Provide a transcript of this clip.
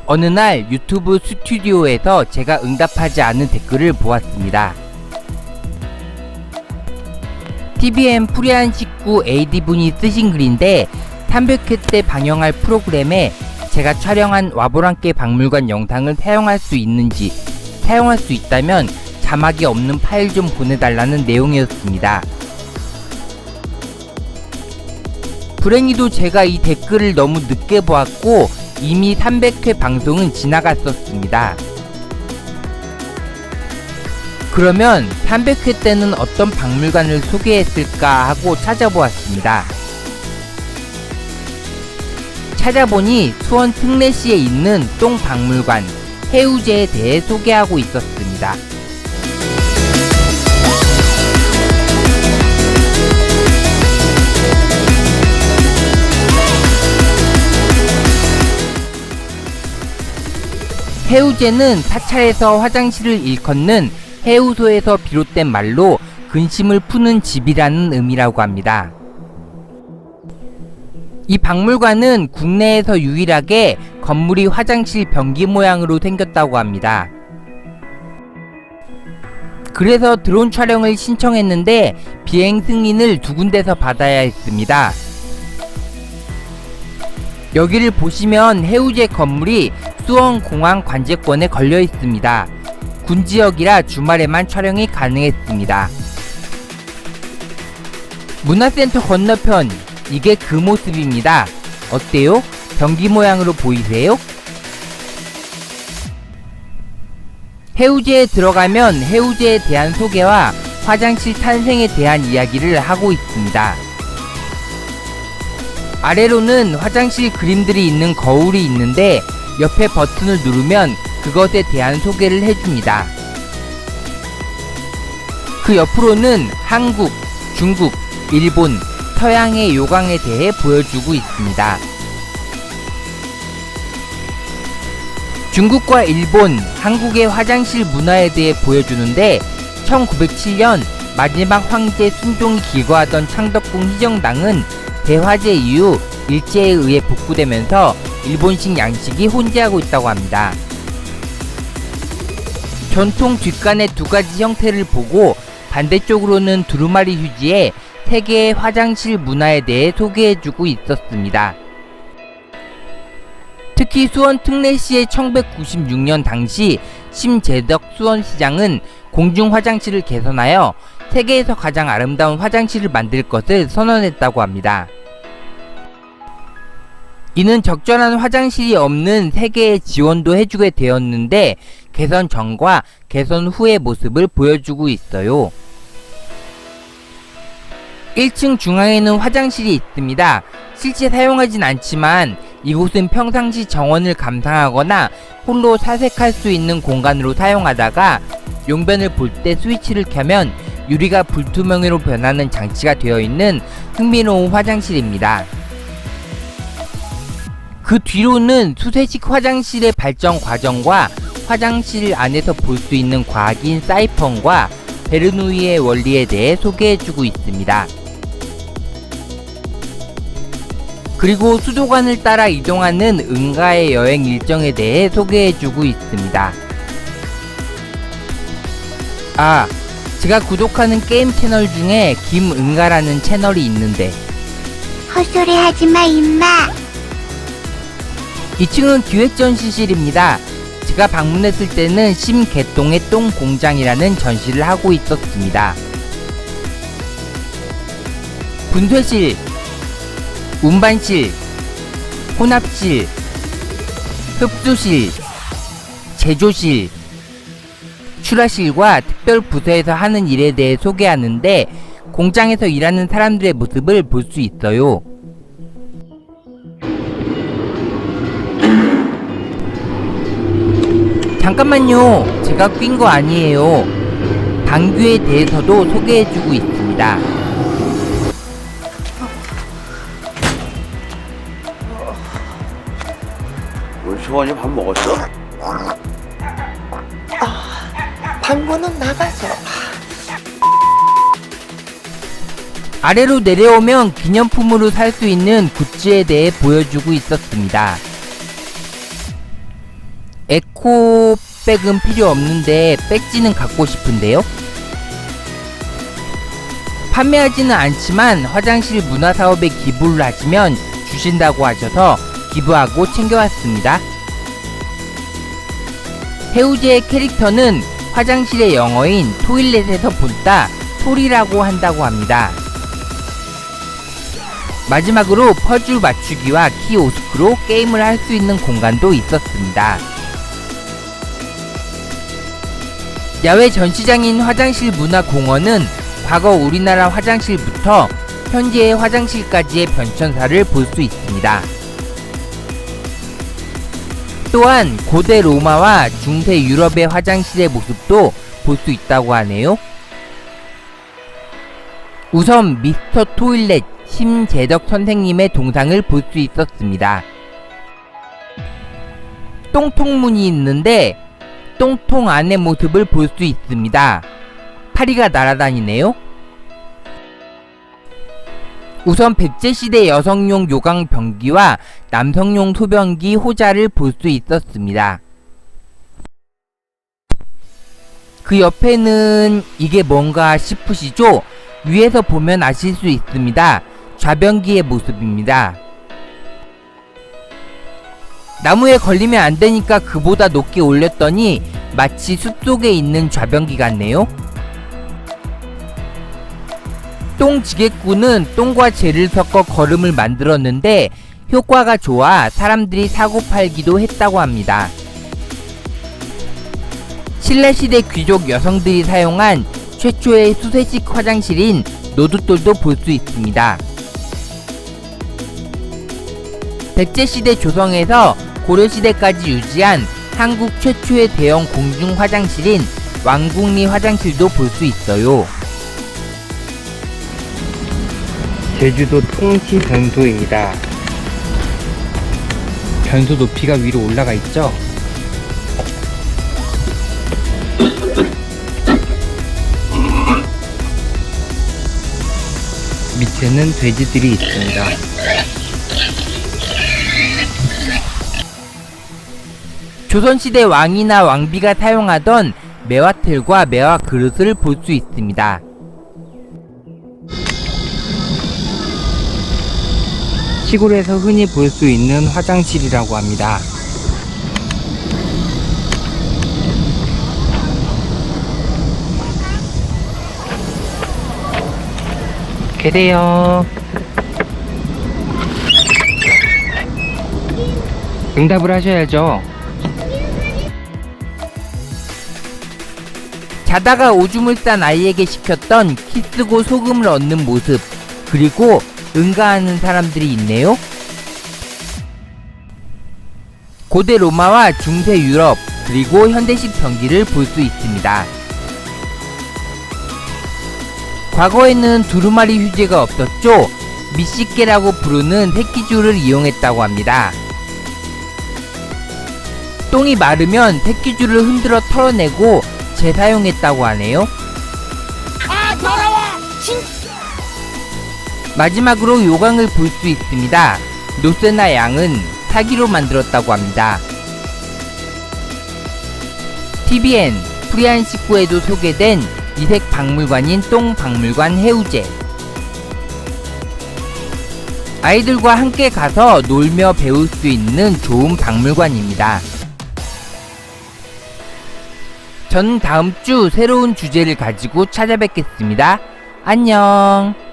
어느 날 유튜브 스튜디오에서 제가 응답하지 않은 댓글을 보았습니다. TVN 프리한 식구 AD분이 쓰신 글인데 300회 때 방영할 프로그램에 제가 촬영한 와보란께 박물관 영상을 사용할 수 있는지, 사용할 수 있다면 자막이 없는 파일 좀 보내달라는 내용이었습니다. 불행히도 제가 이 댓글을 너무 늦게 보았고 이미 300회 방송은 지나갔었습니다. 그러면 300회 때는 어떤 박물관을 소개했을까 하고 찾아보았습니다. 찾아보니 수원 특례시에 있는 똥박물관 해우제에 대해 소개하고 있었습니다. 해우제는 사찰에서 화장실을 일컫는 해우소에서 비롯된 말로 근심을 푸는 집이라는 의미라고 합니다. 이 박물관은 국내에서 유일하게 건물이 화장실 변기 모양으로 생겼다고 합니다. 그래서 드론 촬영을 신청했는데 비행 승인을 2군데서 받아야 했습니다. 여기를 보시면 해우제 건물이 수원공항 관제권에 걸려 있습니다. 군지역이라 주말에만 촬영이 가능했습니다. 문화센터 건너편, 이게 그 모습입니다. 어때요? 변기 모양으로 보이세요? 해우제에 들어가면 해우제에 대한 소개와 화장실 탄생에 대한 이야기를 하고 있습니다. 아래로는 화장실 그림들이 있는 거울이 있는데 옆에 버튼을 누르면 그것에 대한 소개를 해줍니다. 그 옆으로는 한국, 중국, 일본, 서양의 요강에 대해 보여주고 있습니다. 중국과 일본, 한국의 화장실 문화에 대해 보여주는데 1907년 마지막 황제 순종이 기거하던 창덕궁 희정당은 대화제 이후 일제에 의해 복구되면서 일본식 양식이 혼재하고 있다고 합니다. 전통 뒷간의 2가지 형태를 보고 반대쪽으로는 두루마리 휴지에 세계의 화장실 문화에 대해 소개해주고 있었습니다. 특히 수원 특례시의 1996년 당시 심재덕 수원시장은 공중 화장실을 개선하여 세계에서 가장 아름다운 화장실을 만들 것을 선언했다고 합니다. 이는 적절한 화장실이 없는 세계에 지원도 해주게 되었는데 개선 전과 개선 후의 모습을 보여주고 있어요. 1층 중앙에는 화장실이 있습니다. 실제 사용하진 않지만 이곳은 평상시 정원을 감상하거나 홀로 사색할 수 있는 공간으로 사용하다가 용변을 볼 때 스위치를 켜면 유리가 불투명으로 변하는 장치가 되어 있는 흥미로운 화장실입니다. 그 뒤로는 수세식 화장실의 발전 과정과 화장실 안에서 볼 수 있는 과학인 사이펀과 베르누이의 원리에 대해 소개해주고 있습니다. 그리고 수도관을 따라 이동하는 응가의 여행 일정에 대해 소개해주고 있습니다. 아, 제가 구독하는 게임 채널 중에 김응가라는 채널이 있는데 헛소리 하지마 임마. 2층은 기획전시실입니다. 제가 방문했을 때는 심개똥의 똥공장이라는 전시를 하고 있었습니다. 분쇄실, 운반실, 혼합실, 흡수실, 제조실, 출하실과 특별 부서에서 하는 일에 대해 소개하는데 공장에서 일하는 사람들의 모습을 볼 수 있어요. 잠깐만요. 제가 낀 거 아니에요. 방규에 대해서도 소개해주고 있습니다. 우리 소원이 밥 먹었어? 방구는 나가서. 아래로 내려오면 기념품으로 살 수 있는 굿즈에 대해 보여주고 있었습니다. 에코백은 필요 없는데 배지는 갖고 싶은데요. 판매하지는 않지만 화장실 문화사업에 기부를 하시면 주신다고 하셔서 기부하고 챙겨왔습니다. 해우제의 캐릭터는 화장실의 영어인 토일렛에서 본따 토리라고 한다고 합니다. 마지막으로 퍼즐 맞추기와 키오스크로 게임을 할 수 있는 공간도 있었습니다. 야외 전시장인 화장실문화공원은 과거 우리나라 화장실부터 현재의 화장실까지의 변천사를 볼 수 있습니다. 또한 고대 로마와 중세 유럽의 화장실의 모습도 볼 수 있다고 하네요. 우선 미스터 토일렛 심재덕 선생님의 동상을 볼 수 있었습니다. 똥통문이 있는데 똥통 안의 모습을 볼 수 있습니다. 파리가 날아다니네요. 우선 백제시대 여성용 요강 변기와 남성용 소변기 호자를 볼 수 있었습니다. 그 옆에는 이게 뭔가 싶으시죠? 위에서 보면 아실 수 있습니다. 좌변기의 모습입니다. 나무에 걸리면 안 되니까 그보다 높게 올렸더니 마치 숲속에 있는 좌변기 같네요. 똥지게꾼은 똥과 재를 섞어 거름을 만들었는데 효과가 좋아 사람들이 사고 팔기도 했다고 합니다. 신라시대 귀족 여성들이 사용한 최초의 수세식 화장실인 노둣돌도 볼 수 있습니다. 백제시대 조성에서 고려시대까지 유지한 한국 최초의 대형 공중 화장실인 왕궁리 화장실도 볼 수 있어요. 제주도 통시 변소입니다. 변소 높이가 위로 올라가 있죠? 밑에는 돼지들이 있습니다. 조선시대 왕이나 왕비가 사용하던 매화틀과 매화 그릇을 볼 수 있습니다. 시골에서 흔히 볼 수 있는 화장실이라고 합니다. 계세요. 응답을 하셔야죠. 자다가 오줌을 싼 아이에게 시켰던 키쓰고 소금을 얻는 모습, 그리고 응가하는 사람들이 있네요. 고대 로마와 중세 유럽, 그리고 현대식 변기를 볼 수 있습니다. 과거에는 두루마리 휴지가 없었죠. 미식개라고 부르는 새끼줄을 이용했다고 합니다. 똥이 마르면 새끼줄을 흔들어 털어내고 재사용했다고 하네요. 아, 더러워! 마지막으로 요강을 볼 수 있습니다. 노쇠나 양은 사기로 만들었다고 합니다. TVN 프리한 식구에도 소개된 이색 박물관인 똥박물관 해우제. 아이들과 함께 가서 놀며 배울 수 있는 좋은 박물관입니다. 전 다음 주 새로운 주제를 가지고 찾아뵙겠습니다. 안녕.